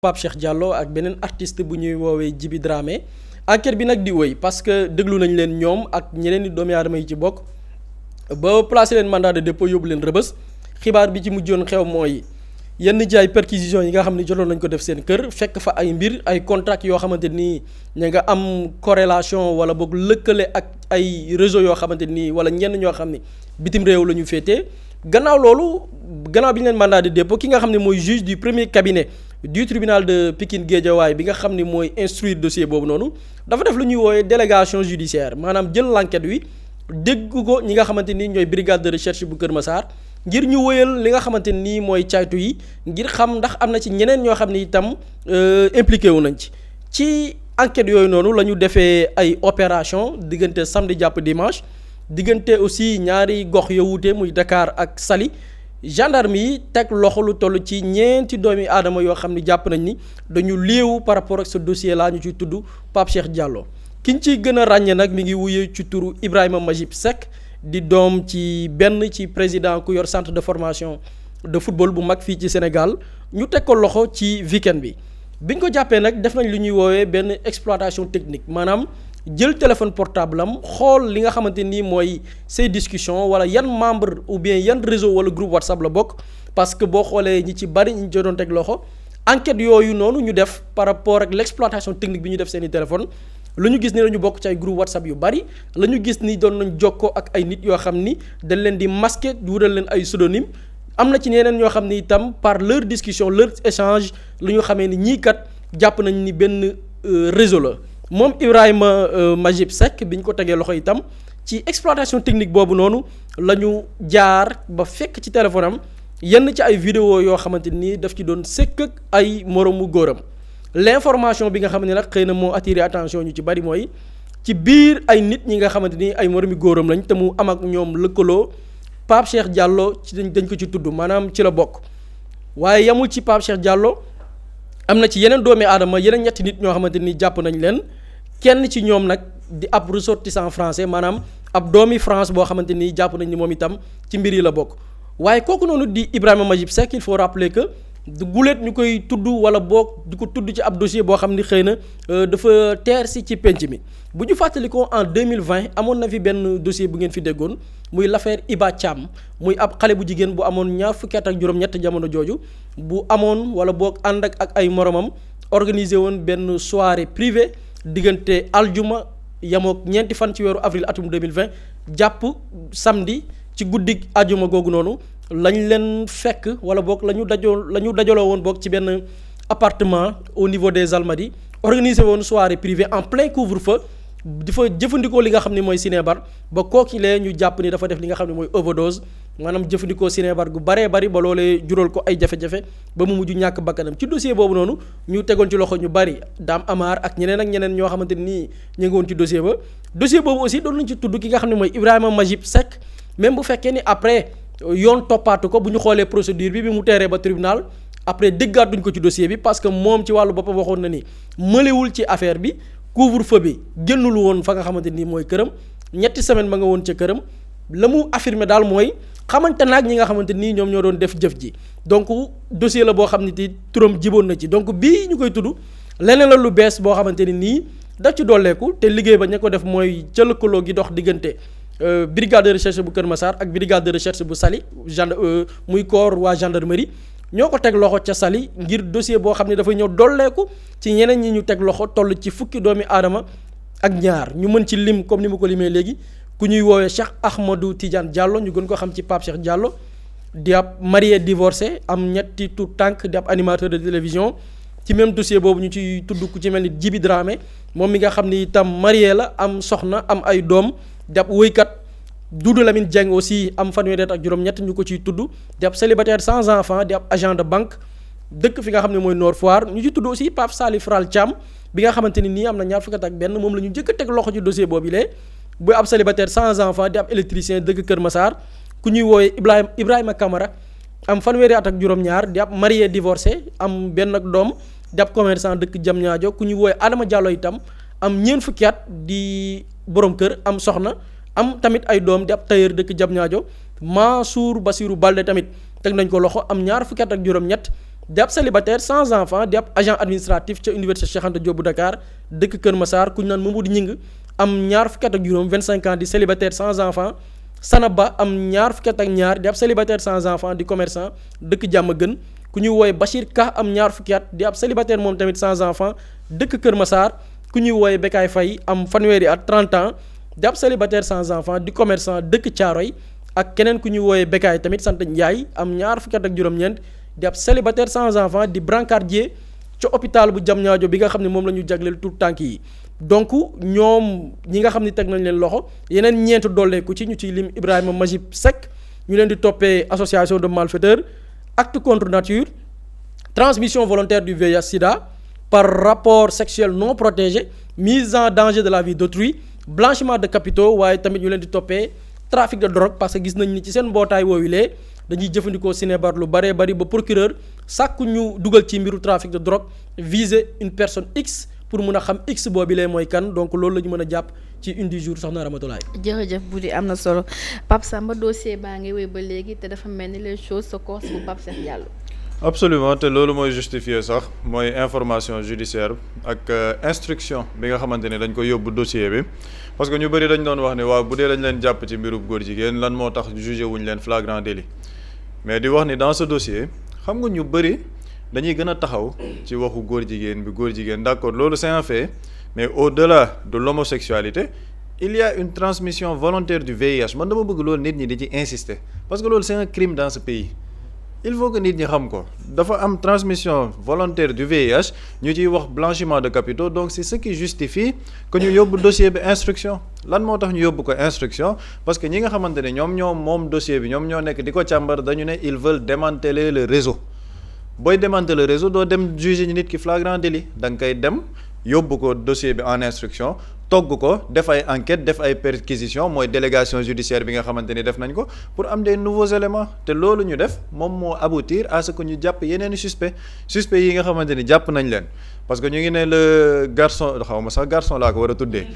Pape Cheikh Diallo ak beneen artiste bu ñuy woowee Djiby Dramé enquête bi nag di wëy parce que déglu nañ leen ñoom ak ñeneen i doomi aadama yi ci bokk ba placé leen mandat de dépôt yóbbu leen rëbës xibaar bi ci mujjoon xew mooy yenn jaay perquisition yi nga xam ne jotoon nañ ko def seen kër fekk fa ay mbir ay contrat yoo xamante nii ña nga am corrélation wala boog lëkkale ak ay réseau yoo xamante nii wala ñenn ñoo xam ne bitim réew la ñu féetee gannaaw loolu gannaaw bi ñu leen mandat de dépôt ki nga xam ne mooy juge du premier cabinet du tribunal de Pikine Guédiawaye bi nga xam ni mooy instruire dossier boobu noonu dafa def lu ñuy woowee délégation judiciaire maanaam jël l'enquête wi dégg ko ñi nga xamante ni ñooy brigade de recherche bu Kër Massar ngir ñu wëyal li nga xamante nii mooy caytu yi ngir xam ndax am na ci ñeneen ñoo xam ne itam impliqué wu nañ ci enquête yooyu noonu la ñu defee ay opération diggante samedi jàpp dimanche diggante aussi ñaari gox ya wuute muy Dakar ak Saly gendarme yi teg loxo lu toll ci ñeenti doomi aadama yoo xam ne jàpp nañ ni dañu léewu par rapport ak ce dossier laa ñu ciy tudd Pape Cheikh Diallo ki ñu ciy gën a ràññee nag mi ngi wuye ci turu Ibrahima Majib Seck di doom ci benn ci président ku yor centre de formation de football bu mag fii ci Sénégal ñu teg ko loxo ci weekend bi biñ ko jàppee nag def nañ lu ñuy woowee benn exploitation technique maanaam jël téléphone portable am xool li nga xamante ni mooy ces discussions wala yan membre ou bien yan réseau wala groupe WhatsApp la bokk parce que boo xoolee ñi ci bari ñu jotoon teg loxo enquête yooyu noonu ñu def par rapport ak l'exploitation technique bi ñu def seeni téléphone la ñu gis ni dañu bokk ci ay groupe WhatsApp yu bari la ñu gis ni doon nañ jokkoo ak ay nit yoo xam ni dañ leen di masquer wutal leen ay pseudonyme am na ci ñeneen ñoo xam ni itam par leur discussion leur échange lu ñu xamee ni ñii kat jàpp nañ ni benn réseau la moom Ibrahima Majib Seck bi ñu ko tegee loxo itam ci exploitation technique boobu noonu la ñu jaar ba fekk ci téléphone am yenn ci ay vidéo yoo xamante ni daf ci doon sëkk ak ay moromu góoram l'information bi nga xam ne nag xëy na moo attiré attention ñu ci bari mooy ci biir ay nit ñi nga xamante ni ay moromi góoram lañ te mu am ak ñoom lëkkaloo Pape Cheikh Diallo ci dañ ko ci tudd maanaam ci la bokk waaye yamul ci Pape Cheikh Diallo am na ci yeneen doomi aadama yeneen ñetti nit ñoo xamante ni jàpp nañ leen kenn ci ñoom nag di ab ressortissant français maanaam ab doomi France boo xamante ni jàpp nañ ni moom itam ci mbir yi la bokk waaye kooku noonu di Ibrahima Majib Seck il faut rappeler que du guléet ñu koy tudd wala boog di ko tudd ci ab dossier boo xam ni xëy na dafa teer si ci penc mi bu ñu fàttalikoo en 2020 amoon na fi benn dossier bu ngeen fi déggoon muy l'affaire Iba Thiam muy ab xale bu jigéen bu amoon ñaar fukki at ak juróom-ñett jamono jooju bu amoon wala boog ànd ak ay moromam organiser woon benn soirée privée diggante aljuma yamook ñeenti fan ci weeru avril atum 2020 jàpp samedi ci guddig aljuma googu noonu lañ leen fekk wala boog la ñu dajaloo woon boog ci benn appartement au niveau des Almadies organiser woon soirée privée en plein couvre-feu di fa jëfandikoo li nga xam ne mooy sinébar ba kookilee ñu jàpp ni dafa def li nga xam ne mooy overdose maanaam jëfandikoo sinébar gu baree bari ba loolee jural ko ay jafe-jafe ba mu mujj ñàkk bakkanam ci dossier boobu noonu ñu tegoon ci loxo ñu bari Dame Amar ak ñeneen ñoo xamante nii ñu ngi woon ci dossier ba dossier boobu aussi doon nañ ci tudd ki nga xam ne mooy Ibrahima Majib Seck même bu fekkee ni après yoon toppaatu ko bu ñu xoolee procédure bi mu teeree ba tribunal après déggaat duñ ko ci dossier bi parce que moom ci wàllu boppam waxoon na ni mëlewul ci affaire bi couvre-feu bi génnul woon fa nga xamante ni mooy këram ñetti semaine ba nga woon ca këram la mu affirmé daal mooy xamante naag ñi nga xamante nii ñoom ñoo doon def jëf ji donc dossier la boo xam ne ti turam jiboon na ci donc bii ñu koy tudd leneen la lu bees boo xamante ni nii daf ci dolleeku te liggéey ba ña ko def mooy ca lëkkaloo gi dox diggante brigade de recherche bu Kër Massar ak brigade de recherche bu Saly muy corps waa gendarmerie ñoo ko teg loxo ca Saly ngir dossier boo xam ne dafay ñëw dolleeku ci ñeneen ñi ñu teg loxo toll ci fukki doomi aadama ak ñaar ñu mën ci lim comme ni ma ko limee léegi ku ñuy woowee Cheikh Ahmadou Tidiane Diallo ñu gën ko xam ci Pape Cheikh Diallo di ab marié divorcé am ñetti tout tànk di ab animateur de télévision ci même dossier boobu ñu ci tudd ku ci mel ni Djiby Dramé moom mi nga xam ni itam marié la am soxna am ay doom di ab wëykat Doudou Lamine Dieng aussi am fanweeri at ak juróom-ñett ñu ko ciy tudd di ab célibataire sans enfant di ab agent de banque dëkk fi nga xam ne mooy Nord Foire ñu ci tudd aussi Pape Salif Ral Thiam bi nga xamante ni nii am na ñaar fukki at ak benn moom la ñu njëkk a teg loxo ci dossier boobu lee bu ab célibataire sans enfant di ab électricien dëkk Kër Massar ku ñuy woowee Ibrahima Camara am fanweeri at ak juróom-ñaar di ab marié divorcé am benn ak doom di ab commerçant dëkk Diamniadio ku ñuy woowee Adama Diallo itam am ñeent fukki at di borom kër am soxna am tamit ay doom di ab tailleur dëkk Diamniadio Mansour Bassirou Balde tamit teg nañ ko loxo am ñaar fukki at ak juróom-ñett di ab célibataire sans enfant di ab agent administratif ca université Cheikh Anta Diop bu Dakar dëkk Kër Massar ku ñu naan Mamadou Ñing am ñaar fukki at ak juróom 25 ans di célibataire sans enfant. Sanaba am ñaar fukki at ak ñaar di ab célibataire sans enfant di commerçant dëkk Diamaguène ku ñuy wooye Bachir Ka am ñaar fukki at di ab célibataire moom tamit sans enfant dëkk Kër Massar ku ñuy wooye Bekaay Faye am fanweeri at 30 ans di ab célibataire sans enfant di commerçant dëkk Thiaroye ak keneen ku ñuy wooye Bekaay tamit sant Ndiaye am ñaar fukki at ak juróom-ñeent di ab célibataire sans enfant di brancardier ca hôpital bu Diamniadio bi nga xam ne moom la ñu jagleel tout tànk yi. donc ñoom ñi nga xam ne teg nañ leen loxo yeneen ñeent dolleeku ci ñu ciy lim Ibrahima Majib Seck ñu leen di toppee association de malfaiteurs acte contre nature transmission volontaire du VIH sida par rapport sexuel non protégé mise en danger de la vie d'autrui blanchiment de capitaux waaye tamit ñu leen di toppee trafic de drogue parce que gis nañ ni ci seen mbootaay woowilee dañuy jëfandikoo sinébar lu bëree bëri ba procureur sàkku ñu dugal ci mbiru trafic de drogue viser une personne X pour mun a xam x boobi lee mooy kan donc loolu la ñu mën a jàpp ci une du jour soxna Ramatulaay. jërëjëf bu di am na solo Pape Samba dossier baa ngi wéy ba léegi te dafa mel ni les choses se corsent bu Pape Cheikh Diallo. absolument te loolu mooy justifier sax mooy information judiciaire ak instruction bi nga xamante ne dañ ko yóbbu dossier bi parce que ñu bëri dañ doon wax ne waaw bu dee dañ leen jàpp ci mbirub góor jigéen lan moo tax jugé wuñ leen flagrant délit mais di wax ni dans ce dossier xam nga ñu bëri. dañuy gën a taxaw ci waxu góor jigéen d'accord loolu c'est un fait mais au-delà de l'homosexualité il y a une transmission volontaire du VIH man dama bëgg loolu nit ñi di ci insister parce que loolu c'est un crime dans ce pays il faut que nit ñi xam ko dafa am transmission volontaire du VIH ñu ciy wax blanchiment de capitaux donc c'est ce qui justifie que ñu yóbbu dossier bi instruction lan moo tax ñu yóbbu ko instruction parce que ñi nga xamante ne ñoom moom dossier bi ñoom ñoo nekk di ko càmbar dañu ne ils veulent démanteler le réseau booy démanteler le réseau doo dem juger nit ki flagrant délit da nga koy dem yóbbu ko dossier bi en instruction togg ko def ay enquête def ay perquisition mooy délégation judiciaire bi nga xamante ni def nañ ko pour am des nouveaux éléments te loolu ñu def moom moo aboutir à ce que ñu jàpp yeneen suspect yi nga xamante ni jàpp nañ leen parce que ñu ngi ne le garçon xaw ma sax garçon laa ko war a tuddee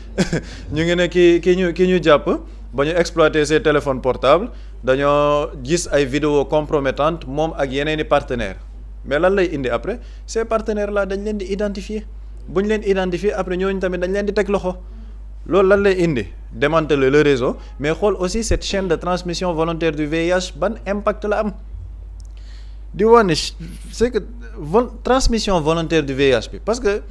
ñu ngi ne ki ñu jàpp ba ñu exploiter ses téléphones portables dañoo gis ay vidéos compromettantes moom ak yeneen i partenaires mais lan lay indi après ces partenaires là dañ leen di identifier bu ñu leen identifier après ñooñu tamit dañ leen di teg loxo loolu lan lay indi démanteler le réseau mais xool aussi cette chaîne de transmission volontaire du VIH ban impact la am di wane c'est que transmission volontaire du VIH bi parce que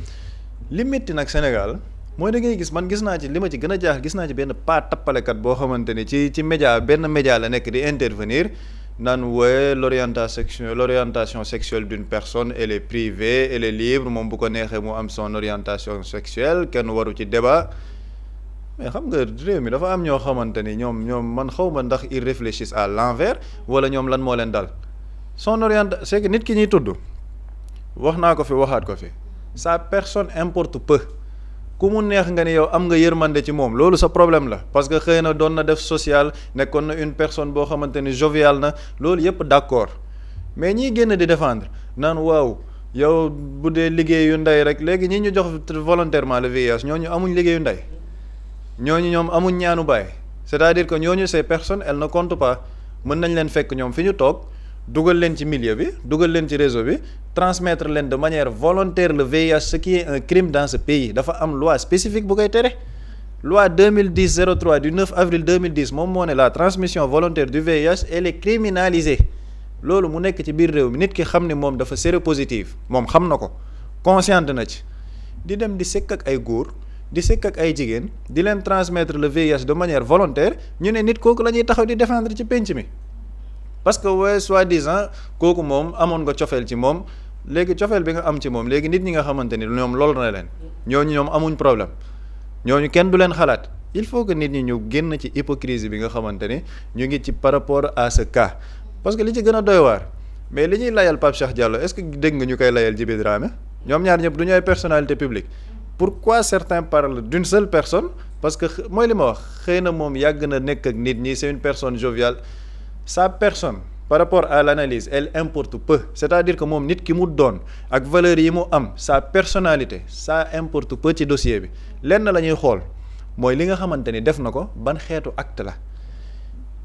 li métti nag Sénégal mooy da ngay gis man gis naa ci li ma ci gën a jaaxal gis naa ci benn pas tappalekat boo xamante ni ci média benn média la nekk di intervenir naan wooye l'orientation sexuelle d'une personne elle est privée elle est libre moom bu ko neexee mu am son orientation sexuelle kenn waru ci débat mais xam nga réew mi dafa am ñoo xamante ni ñoom man xaw ma ndax ils réfléchissent à l'envers wala ñoom lan moo leen dal son orientation c'est que nit ki ñuy tudd wax naa ko fi waxaat ko fi sa personne importe peu ku mu neex nga ni yow am nga yërmande ci moom loolu sa problème la parce que xëy na doon na def social nekkoon na une personne boo xamante ni jovial na loolu yëpp d'accord mais ñiy génn di défendre naan waaw yow bu dee liggéeyu ndey rek léegi ñi ñu jox volontairement le VIH ñooñu amuñ liggéeyu ndey ñooñu ñoom amuñ ñaanu baay c'est-à-dire que ñooñu ces personnes elles ne comptent pas mën nañ leen fekk ñoom fi ñu toog dugal leen ci milieu bi dugal leen ci réseau bi transmettre leen de manière volontaire le VIH ce qui est un crime dans ce pays dafa am loi spécifique bu koy tere loi 2010-03 du 9 avril 2010 moom moo ne la transmission volontaire du VIH elle est criminalisée loolu mu nekk ci biir réew mi nit ki xam ne moom dafa séropositif moom xam na ko consciente na ci di dem di sekk ak ay góor di sekk ak ay jigéen di leen transmettre le VIH de manière volontaire ñu ne nit kooku la ñuy taxaw di défendre ci penc mi parce que waaye soi-disant kooku moom amoon nga cofeel ci moom léegi cofeel bi nga am ci moom léegi nit ñi nga xamante ni ñoom loolu na leen ñoom amuñ problème ñooñu kenn du leen xalaat il faut que nit ñi ñu génn ci hypocrisie bi nga xamante ni ñu ngi ci par rapport à ce cas parce que li ci gën a doy waar mais li ñuy layal Pape Cheikh Diallo est-ce que dégg nga ñu koy layal Djiby Dramé ñoom ñaar ñëpp du ñu ay personnalité publique pourquoi certains parlent d'une seule personne parce que mooy li ma wax xëy na moom yàgg na nekk ak nit ñi c'est une personne joviale sa personne par rapport à l'analyse elle importe peu c'est-à-dire que moom nit ki mu doon ak valeurs yi mu am sa personnalité ça importe peu ci dossier bi lenn la ñuy xool mooy li nga xamante ni def na ko ban xeetu acte la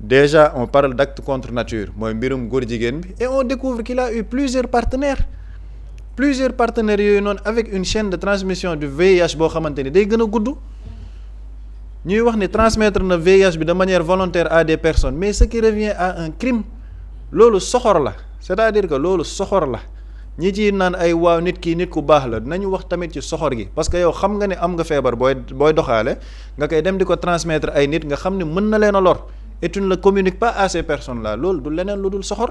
déjà on parle d'acte contre nature mooy mbirum góor jigéen bi et on découvre qu'il a eu plusieurs partenaires yooyu noonu avec une chaîne de transmission du VIH boo xamante ni day gën a gudd. ñuy wax ni transmettre na VIH bi de manière volontaire à des personnes mais ce qui revient à un crime loolu soxor la c'est-à-dire que loolu soxor la ñi ci naan ay waaw nit ki nit ku baax la nañu wax tamit ci soxor gi parce que yow xam nga ne am nga feebar booy doxaale nga koy dem di ko transmettre ay nit nga xam ne mën na leen a lor et tu ne le communiques pas à ces personnes là loolu du leneen lu dul soxor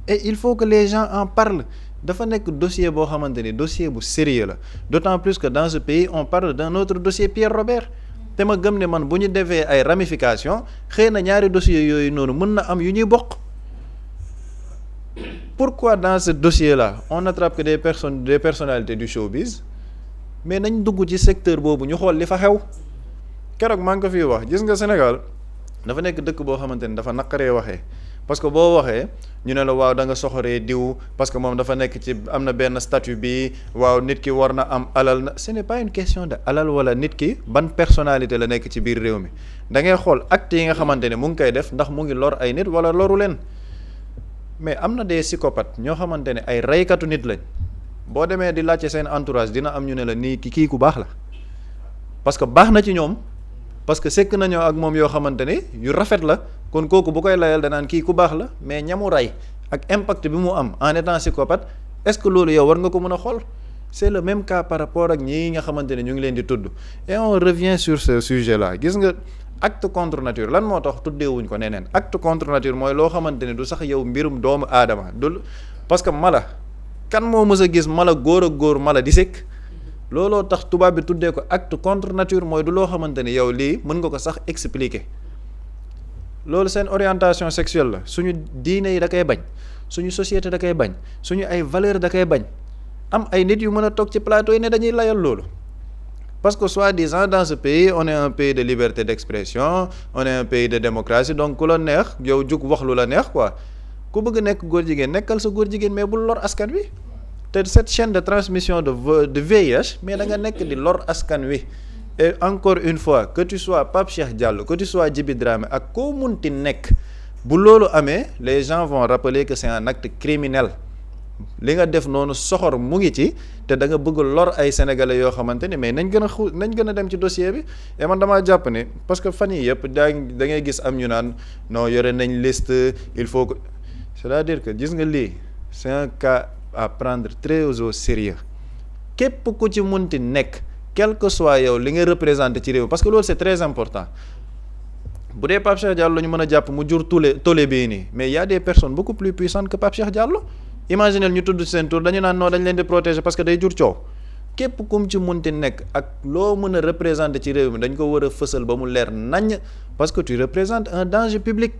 et il faut que les gens en parlent. dafa nekk dossier boo xamante ni dossier bu sérieux la d'autant plus que dans ce pays on parle d'un autre dossier Pierre Robert te ma gëm ne man bu ñu defee ay ramifications xëy na ñaari dossiers yooyu noonu mën na am yu ñuy bokk. Pourquoi dans ce dossier-là on n'attrape que des personnalités du showbiz mais nañ dugg ci secteur boobu ñu xool li fa xew keroog maa ngi ko fiy wax gis nga Sénégal dafa nekk dëkk boo xamante ni dafa naqaree waxee. parce que boo waxee ñu ne la waaw da nga soxoree diw parce que moom dafa nekk ci am na benn statut bi waaw nit ki war na am alal na ce n'est pas une question de alal wala nit ki ban personnalité la nekk ci biir réew mi da ngay xool acte yi nga xamante ne mu ngi koy def ndax mu ngi lor ay nit wala loru leen mais am na des psychopathes ñoo xamante ne ay reykatu nit lañ boo demee di laajte seen entourage dina am ñu ne la nii kii ku baax la parce que baax na ci ñoom parce que sekk nañoo ak moom yoo xamante ne yu rafet la kon kooku bu koy layal danaan kii ku baax la mais ñamu ray ak impact bi mu am en étant psychopathe est-ce que loolu yow war nga ko mën a xool c'est le même cas par rapport ak ñii nga xamante ne ñu ngi leen di tudd et on revient sur ce sujet là gis nga acte contre nature lan moo tax tuddeewuñ ko neneen acte contre nature mooy loo xamante ne du sax yow mbirum doomu aadama du parce que mala kan moo mës a gis mala góor ak góor mala di sekk looloo tax tubaab bi tuddee ko acte contre nature mooy du loo xamante ni yow lii mën nga ko sax expliquer loolu seen orientation sexuelle la suñu diine yi da koy bañ suñu société da koy bañ suñu ay valeur da koy bañ am ay nit yu mën a toog ci plateau yi ne dañuy layal loolu parce que soi-disant dans ce pays on est un pays de liberté d'expression on est un pays de démocratie donc ku la neex yow jug wax lu la neex quoi ku bëgg nekk góor jigéen nekkal sa góor jigéen mais bul lor askan wi te cette chaîne de transmission de VIH mais da nga nekk di lor askan wi et encore une fois que tu sois Pape Cheikh Diallo que tu sois Djiby Dramé ak koo munti nekk bu loolu amee les gens vont rappeler que c'est un acte criminel li nga def noonu soxor mu ngi ci te da nga bëgg lor ay sénégalais yoo xamante ni mais nañ gën a dem ci dossier bi et man damaa jàpp ne parce que fan yii yëpp da ngay gis am ñu naan non yore nañ liste il faut que c'est-à-dire que gis nga lii c'est un cas à prendre très au sérieux képp ku ci munti nekk quel que soit yow li nga représenté ci réew parce que loolu c'est très important bu dee Pape Cheikh Diallo la ñu mën a jàpp mu jur tollé bii nii mais y a des personnes beaucoup plus puissantes que Pape Cheikh Diallo imaginez ñu tudd seen tour dañu naan non dañ leen di protéger parce que day jur coow képp kum ci munti nekk ak loo mën a représenter ci réew mi dañ ko war a fësal ba mu leer naññ parce que tu représentes un danger public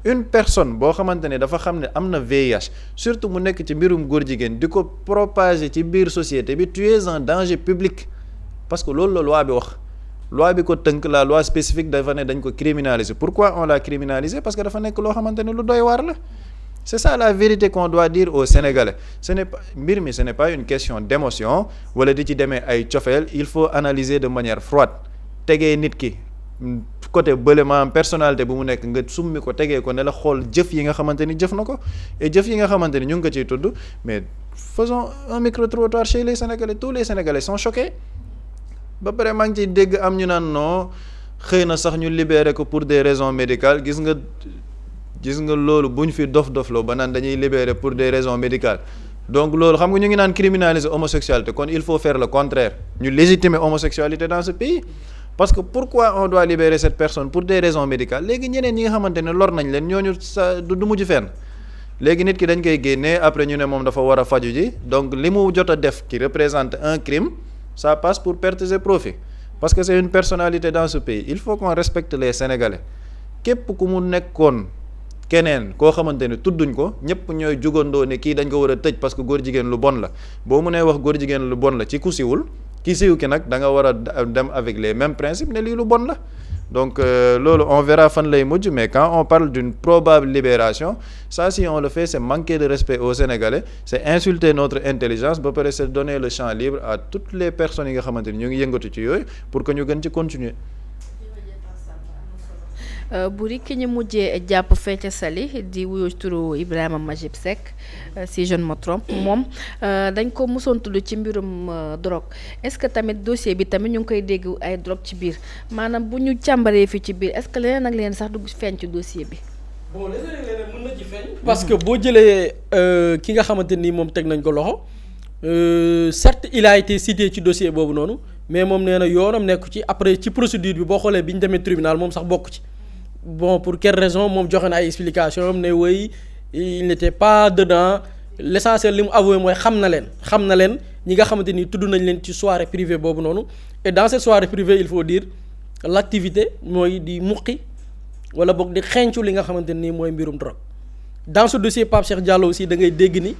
une personne boo xamante ne dafa xam ne am na VIH surtout mu nekk ci mbirum góor jigéen di ko propager ci biir société bi tu es un danger public parce que loolu la loi bi wax loi bi ko tënk la loi spécifique dafa ne dañ ko criminaliser pourquoi on l'a criminalisé parce que dafa nekk loo xamante ne lu doy waar la c'est ça la vérité qu'on doit dire aux Sénégalais ce n'est pas mbir mi ce n'est pas une question d'émotion wala di ci demee ay cofeel il faut analyser de manière froide tegee nit ki côté bële maanaam personnalité bu mu nekk nga summi ko tegee ko ne la xool jëf yi nga xamante ni jëf na ko et jëf yi nga xamante ni ñu ngi ko ciy tudd mais faisons un micro-trottoir chez les Sénégalais tous les Sénégalais sont choqués ba pare maa ngi ciy dégg am ñu naan non xëy na sax ñu libérer ko pour des raisons médicales gis nga loolu bu ñu fi dof-dofloo ba naan dañuy libérer pour des raisons médicales donc loolu xam nga ñu ngi naan criminaliser homosexualité kon il faut faire le contraire ñu légitimer homosexualité dans ce pays parce que pourquoi on doit libérer cette personne pour des raisons médicales léegi ñeneen ñi nga xamante ne lor nañ leen ñooñu sa du mujj fenn léegi nit ki dañ koy génnee après ñu ne moom dafa war a faju ji donc li mu jot a def qui représente un crime ça passe pour pertes et profits parce que c'est une personnalité dans ce pays il faut qu'on respecte les Sénégalais képp ku mu nekkoon keneen koo xamante ne tudduñ ko ñëpp ñooy jugandoo ne kii dañ ko war a tëj parce que góor jigéen lu bon la boo mënee wax góor jigéen lu bon la ci ku siwul ki siw ki nag da nga war a dem avec les mêmes principes ne lii lu bon la donc loolu on verra fan lay mujj mais quand on parle d'une probable libération ça si on le fait c'est manquer de respect aux Sénégalais c'est insulter notre intelligence ba pare c'est donner le champ libre à toutes les personnes yi nga xamante ni ñu ngi yëngatu ci yooyu pour que ñu gën ci continuer Boury ki ñu mujjee jàpp fee ca Saly di wuyoo turu Ibrahima Majib Seck si je ne me trompe moom dañ ko mosoon tudd ci mbirum drogue est-ce que tamit dossier bi tamit ñu ngi koy dégg ay drogue ci biir maanaam bu ñu càmbaree fii ci biir est-ce que leneen ak leneen sax du feeñ ci dossier bi. bon leneen mën na ci feeñ. parce que boo jëlee ki nga xamante ni moom teg nañ ko loxo certes il a été cité ci dossier boobu noonu mais moom nee na yoonam nekku ci après ci procédure bi boo xoolee bi ñu demee tribunal moom sax bokk ci. bon pour quelle raison moom joxe na ay explication am ne woy il n'était pas dedans l'essentiel li mu avoué mooy xam na leen ñi nga xamante ni tudd nañ leen ci soirée privée boobu noonu et dans cette soirée privée il faut dire l'activité mooy di muqi wala boog di xencu li nga xamante ni mooy mbirum drogue dans ce dossier Pape Cheikh Diallo aussi da ngay dégg ni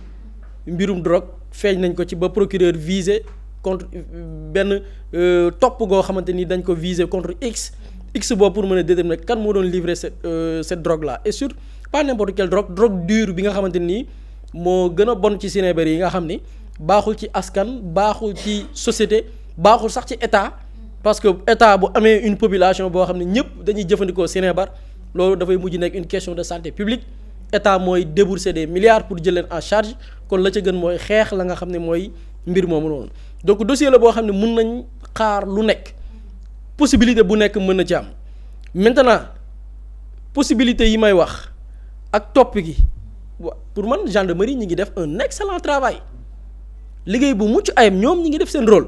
mbirum drogue feeñ nañ ko ci ba procureur visé contre benn topp goo xamante ni dañ ko visé contre X boobu pour mën a déterminer kan moo doon livrer cette drogue là et surtout pas n'importe quelle drogue dure bi nga xamante nii moo gën a bon ci sinébar yi nga xam ni baaxul ci askan baaxul ci société baaxul sax ci état parce que état bu amee une population boo xam ne ñëpp dañuy jëfandikoo sinébar loolu dafay mujj nekk une question de santé publique état mooy débourser des milliards pour jël leen en charge kon la ca gën mooy xeex la nga xam ne mooy mbir moomu noonu donc dossier la boo xam ne mun nañ xaar lu nekk. possibilité bu nekk mën na ci am maintenant possibilité yi may wax ak topp gi pour man gendarmerie ñi ngi def un excellent travail liggéey bu mucc ayib ñoom ñi ngi def seen rôle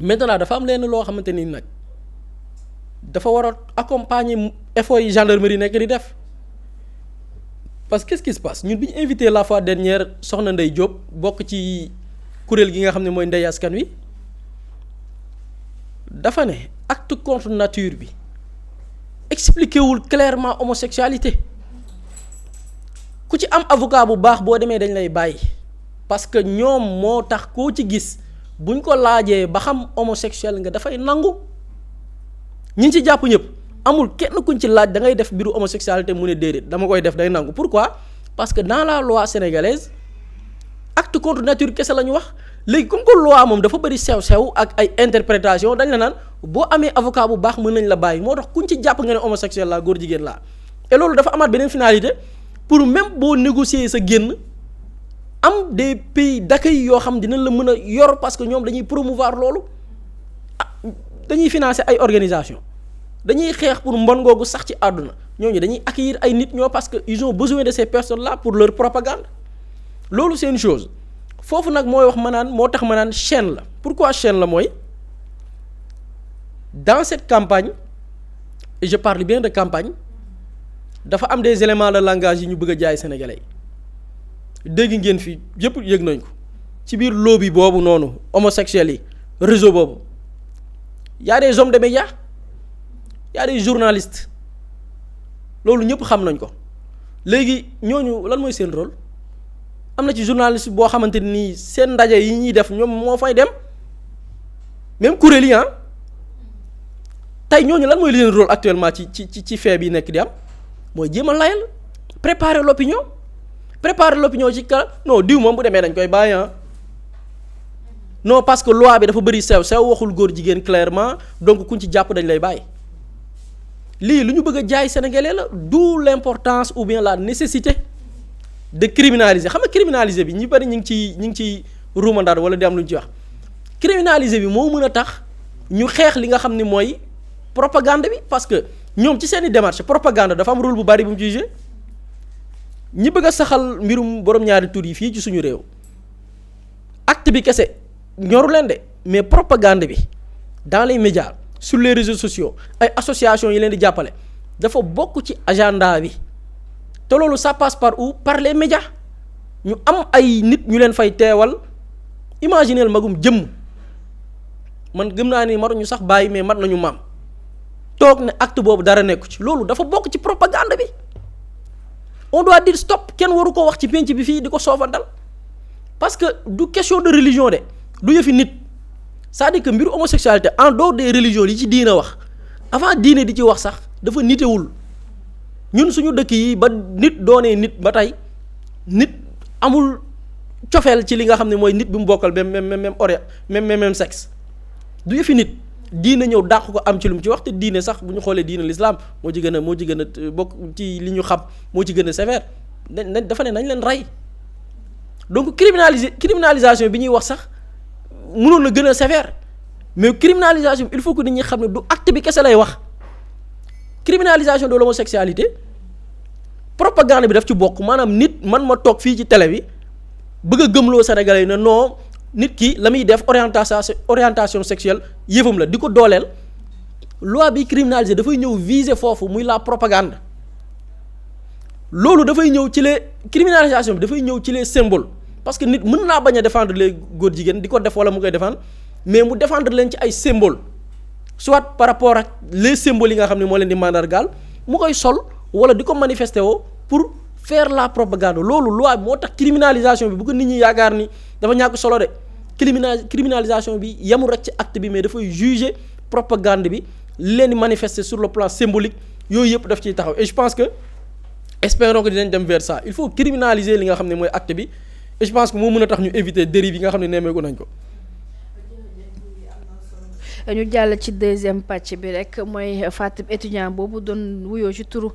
maintenant dafa am leen loo xamante ni nag dafa war a accompagner effort yi gendarmerie nekk di def parce que qu'est-ce qui se passe ñun bi ñu invité la fois dernière soxna Ndeye Diop bokk ci kuréel gi nga xam ne mooy Ndeye Askan Wi dafa ne acte contre nature bi expliqué wul clairement homosexualité ku ci am avocat bu baax boo demee dañ lay bàyyi parce que ñoom moo tax koo ci gis buñ ko laajee ba xam homosexuel nga dafay nangu ñi ci jàpp ñëpp amul kenn kuñ ci laaj da ngay def mbiru homosexualité mu ne déedéet dama koy def day nangu pourquoi parce que dans la loi sénégalaise acte contre nature kese la ñu wax léegi comme que loi moom dafa bëri sew-sew ak ay interprétation dañ la naan boo amee avocat bu baax mën nañ la bàyyi moo tax kuñ ci jàpp nga ne homosexuel la góor jigéen laa et loolu dafa amaat beneen finalité pour même boo négocier sa génn am des pays d'accueil yoo xam dinañ la mën a yor parce que ñoom dañuy promouvoir loolu dañuy financer ay organisation dañuy xeex pour mbon googu sax ci àdduna ñooñu dañuy accueillir ay nit ñoo parce que ils ont besoin de ces personnes là pour leur propagande loolu c'est une chose foofu nag mooy wax ma naan moo tax ma naan chaîne la pourquoi chaîne la mooy dans cette campagne et je parle bien de campagne dafa am des éléments de langage yi ñu bëgg a jaay sénégalais yi dégg ngeen fi yëpp yëg nañ ko ci biir lobby boobu noonu homosexuels yi réseau boobu y a des hommes de médias y a des journalistes loolu ñëpp xam nañ ko léegi ñooñu lan mooy seen rôle am na ci journaliste boo xamante ni seen ndaje yi ñuy def ñoom moo fay dem même kuréel yi tey ñooñu lan mooy leen rôle actuellement ci fait bi nekk di am mooy jéem a layal préparer l'opinion ci kala non diw moom bu demee dañ koy bàyyi non parce que loi bi dafa bëri sew waxul góor jigéen clairement donc kuñ ci jàpp dañ lay bàyyi lii lu ñu bëgg a jaay sénégalais la d'où l'importance ou bien la nécessité de criminaliser xam nga criminaliser bi ñi bari ñu ngi ci ruumandaat wala di am lu ñu ci wax criminaliser bi moo mën a tax ñu xeex li nga xam ni mooy propagande bi parce que ñoom ci seeni démarche propagande dafa am rôle bu bari bu mu jugé ñi bëgg a saxal mbirum borom ñaari tur yi fii ci suñu réew acte bi kese ñoru leen de mais propagande bi dans les médias sur les réseaux sociaux ay associations yi leen di jàppale dafa bokk ci agenda bi te loolu ça passe par où par les médias ñu am ay nit ñu leen fay teewal imagineel magum jëmm man gëm naa ni matuñu sax bàyyi mais mat nañu maam toog ne acte boobu dara nekku ci loolu dafa bokk ci propagande bi on doit dire stop kenn waru ko wax ci penc bi fii di ko soofantal parce que du question de religion de du yëfi nit c'est-à-dire que mbiru homosexualité en dehors des religions yi ci diina wax avant diine di ci wax sax dafa nitewul ñun suñu dëkk yi ba nit doonee nit ba tey nit amul cofeel ci li nga xam ne mooy nit bi mu bokkal même sexe du yëfi nit diine ñëw dàq ko am ci lu mu ci wax te diine sax bu ñu xoolee diine l'islam moo ci gën a bokk ci li ñu xam moo ci gën a sévère dafa ne nañ leen rey donc criminalisation bi ñuy wax sax mënoon na gën a sévère mais criminalisation bi il faut que nit ñi xam ne du acte bi kese lay wax criminalisation de l'homosexualité propagande bi daf ci bokk maanaam nit man ma toog fii ci télé bi bëgg a gëmloo Sénégalais yi ne non nit ki la muy def orientation sexuelle yëfam la di ko dooleel loi bi criminalisé dafay ñëw viser foofu muy la propagande loolu dafay ñëw ci les criminalisation bi dafay ñëw ci les symboles parce que nit mën naa bañ a défendre les góor jigéen di ko def wala mu koy défendre mais mu défendre leen ci ay symboles soit par rapport ak les symboles yi nga xam ne moo leen di mandargaal mu koy sol wala di ko manifester woo pour faire la propagande loolu loi bi moo tax criminalisation bi bu ko nit ñi yaakaar ni dafa ñàkk solo de criminalisation bi yemul rek ci acte bi mais dafay juger propagande bi leen di manifester sur le plan symbolique yooyu yëpp daf ciy taxaw et je pense que espérons que dinañ dem vers ça il faut criminaliser li nga xam ne mooy acte bi et je pense que moo mën a tax ñu éviter dérive yi nga xam ne nemmeeku nañ ko. ñu jàll ci deuxième pàcc bi rek mooy Fatim étudiant boobu doon wuyoo ci turu